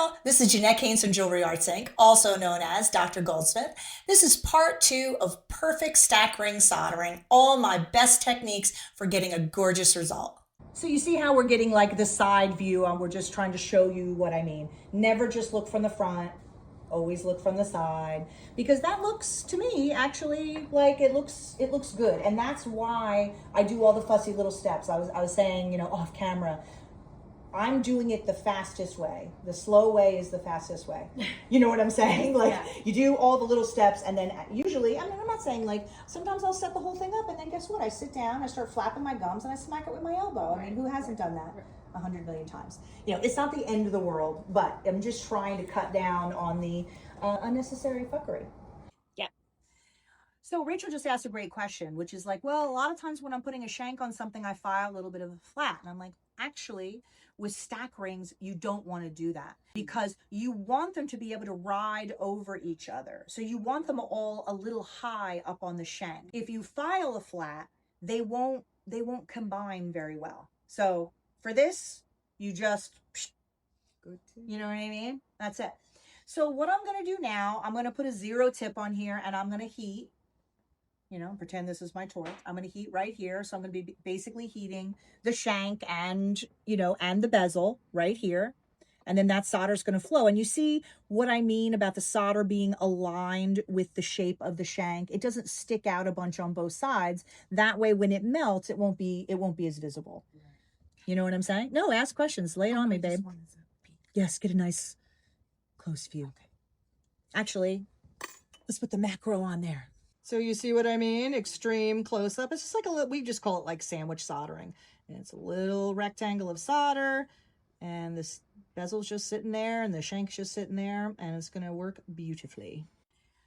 y'all, this is Jeanette Haynes from Jewelry Arts Inc., also known as Dr. Goldsmith. This is part 2 of perfect stack ring soldering, all my best techniques for getting a gorgeous result. So you see how we're getting like the side view, and we're just trying to show you what I mean. Never just look from the front, always look from the side, because that looks to me actually like it looks good. And that's why I do all the fussy little steps. I was saying, off camera, I'm doing it the fastest way. The slow way is the fastest way. You know what I'm saying? Like, yeah. You do all the little steps, and then usually, I'm not saying like, sometimes I'll set the whole thing up, and then guess what? I sit down, I start flapping my gums, and I smack it with my elbow. I mean, who hasn't done that 100 million times? It's not the end of the world, but I'm just trying to cut down on the unnecessary fuckery. Yeah. So Rachel just asked a great question, which is like, well, a lot of times when I'm putting a shank on something, I file a little bit of a flat. And I'm like, actually, with stack rings, you don't want to do that because you want them to be able to ride over each other. So you want them all a little high up on the shank. If you file a flat, they won't combine very well. So for this, you just, you know what I mean? That's it. So what I'm going to do now, I'm going to put a 0 tip on here, and I'm going to heat. Pretend this is my torch. I'm going to heat right here. So I'm going to be basically heating the shank and the bezel right here. And then that solder is going to flow. And you see what I mean about the solder being aligned with the shape of the shank. It doesn't stick out a bunch on both sides. That way, when it melts, it won't be as visible. You know what I'm saying? No, ask questions. Lay it on me, babe. Yes, get a nice close view. Okay. Actually, let's put the macro on there. So you see what I mean? Extreme close-up. It's just like we just call it like sandwich soldering. And it's a little rectangle of solder, and this bezel's just sitting there, and the shank's just sitting there, and it's going to work beautifully.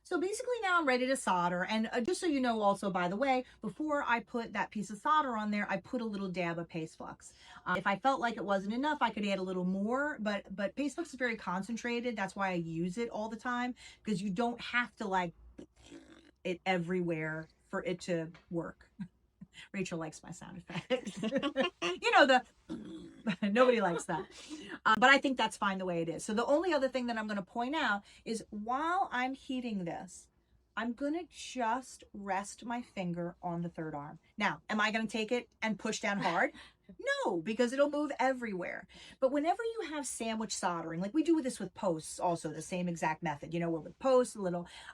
So basically now I'm ready to solder. And just so you know also, by the way, before I put that piece of solder on there, I put a little dab of paste flux. If I felt like it wasn't enough, I could add a little more, but paste flux is very concentrated. That's why I use it all the time, because you don't have to like it everywhere for it to work. Rachel likes my sound effects. Nobody likes that. But I think that's fine the way it is. So the only other thing that I'm going to point out is while I'm heating this, I'm going to just rest my finger on the third arm. Now, am I going to take it and push down hard? No, because it'll move everywhere. But whenever you have sandwich soldering, like we do with this with posts, also the same exact method, where with posts,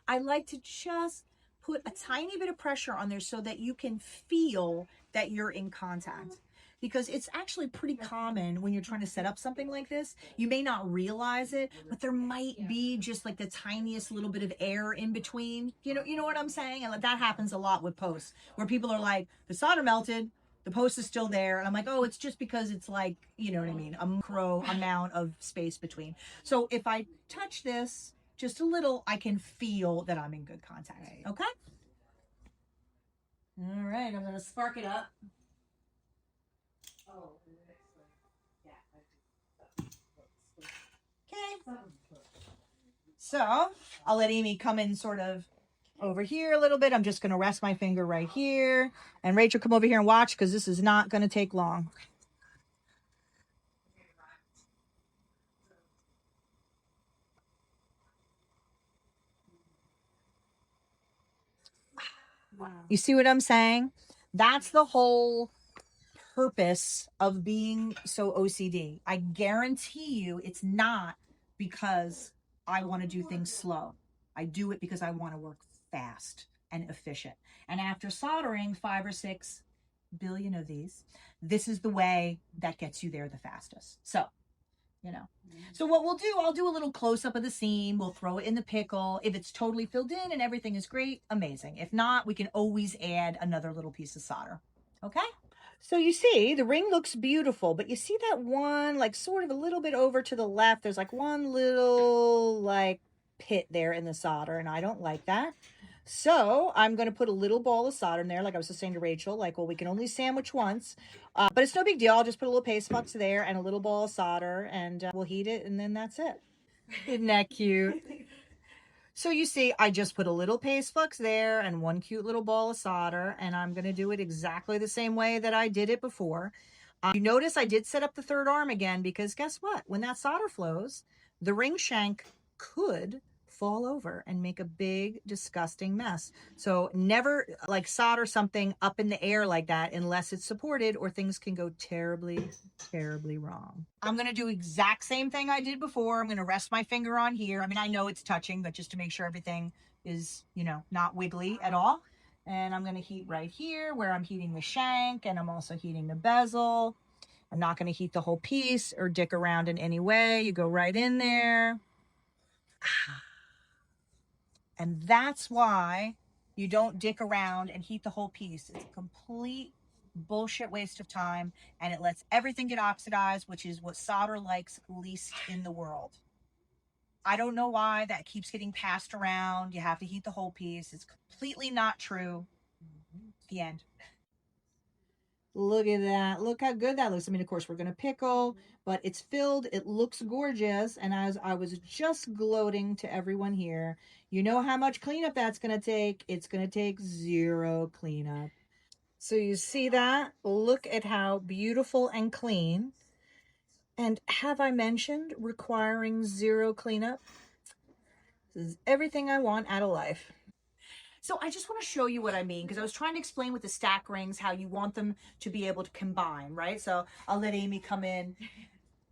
I like to just put a tiny bit of pressure on there so that you can feel that you're in contact. Because it's actually pretty common when you're trying to set up something like this. You may not realize it, but there might be just like the tiniest little bit of air in between. You know what I'm saying? And that happens a lot with posts, where people are like, the solder melted, the post is still there. And I'm like, oh, it's just because it's like, you know what I mean? A micro amount of space between. So if I touch this just a little, I can feel that I'm in good contact. Okay? All right, I'm going to spark it up. Okay. So I'll let Amy come in sort of over here a little bit. I'm just going to rest my finger right here. And Rachel, come over here and watch, because this is not going to take long. Wow. You see what I'm saying? That's the whole purpose of being so OCD. I guarantee you it's not because I want to do things slow. I do it because I want to work fast and efficient. And after soldering 5 or 6 billion of these, this is the way that gets you there the fastest. So, so what we'll do, I'll do a little close up of the seam. We'll throw it in the pickle. If it's totally filled in and everything is great, amazing. If not, we can always add another little piece of solder. Okay? So you see, the ring looks beautiful, but you see that one, like sort of a little bit over to the left, there's like one little like pit there in the solder, and I don't like that. So I'm going to put a little ball of solder in there, like I was just saying to Rachel, like, well, we can only sandwich once, but it's no big deal. I'll just put a little paste flux there and a little ball of solder, and we'll heat it, and then that's it. Isn't that cute? So you see, I just put a little paste flux there and one cute little ball of solder, and I'm going to do it exactly the same way that I did it before. You notice I did set up the third arm again, because guess what? When that solder flows, the ring shank could fall over and make a big, disgusting mess. So never like solder something up in the air like that unless it's supported, or things can go terribly, terribly wrong. I'm going to do exact same thing I did before. I'm going to rest my finger on here. I mean, I know it's touching, but just to make sure everything is, you know, not wiggly at all. And I'm going to heat right here where I'm heating the shank, and I'm also heating the bezel. I'm not going to heat the whole piece or dick around in any way. You go right in there. And that's why you don't dick around and heat the whole piece. It's a complete bullshit waste of time, and it lets everything get oxidized, which is what solder likes least in the world. I don't know why that keeps getting passed around. You have to heat the whole piece. It's completely not true. The end. Look at that. Look how good that looks. I mean, of course, we're going to pickle, but it's filled. It looks gorgeous. And as I was just gloating to everyone here, you know how much cleanup that's going to take? It's going to take 0 cleanup. So you see that? Look at how beautiful and clean. And have I mentioned requiring 0 cleanup? This is everything I want out of life. So I just want to show you what I mean, because I was trying to explain with the stack rings how you want them to be able to combine, right? So I'll let Amy come in.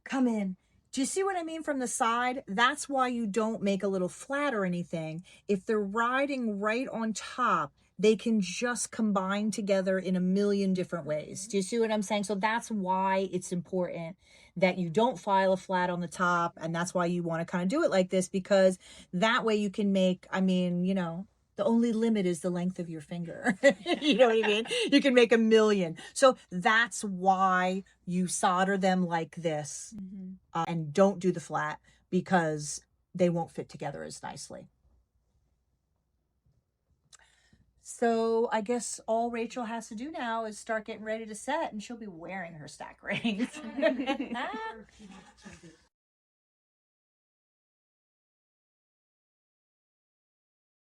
Come in. Do you see what I mean from the side? That's why you don't make a little flat or anything. If they're riding right on top, they can just combine together in a million different ways. Do you see what I'm saying? So that's why it's important that you don't file a flat on the top. And that's why you want to kind of do it like this, because that way you can make, I mean, you know, the only limit is the length of your finger. You know what I mean? You can make a million. So that's why you solder them like this, and don't do the flat, because they won't fit together as nicely. So I guess all Rachel has to do now is start getting ready to set, and she'll be wearing her stack rings.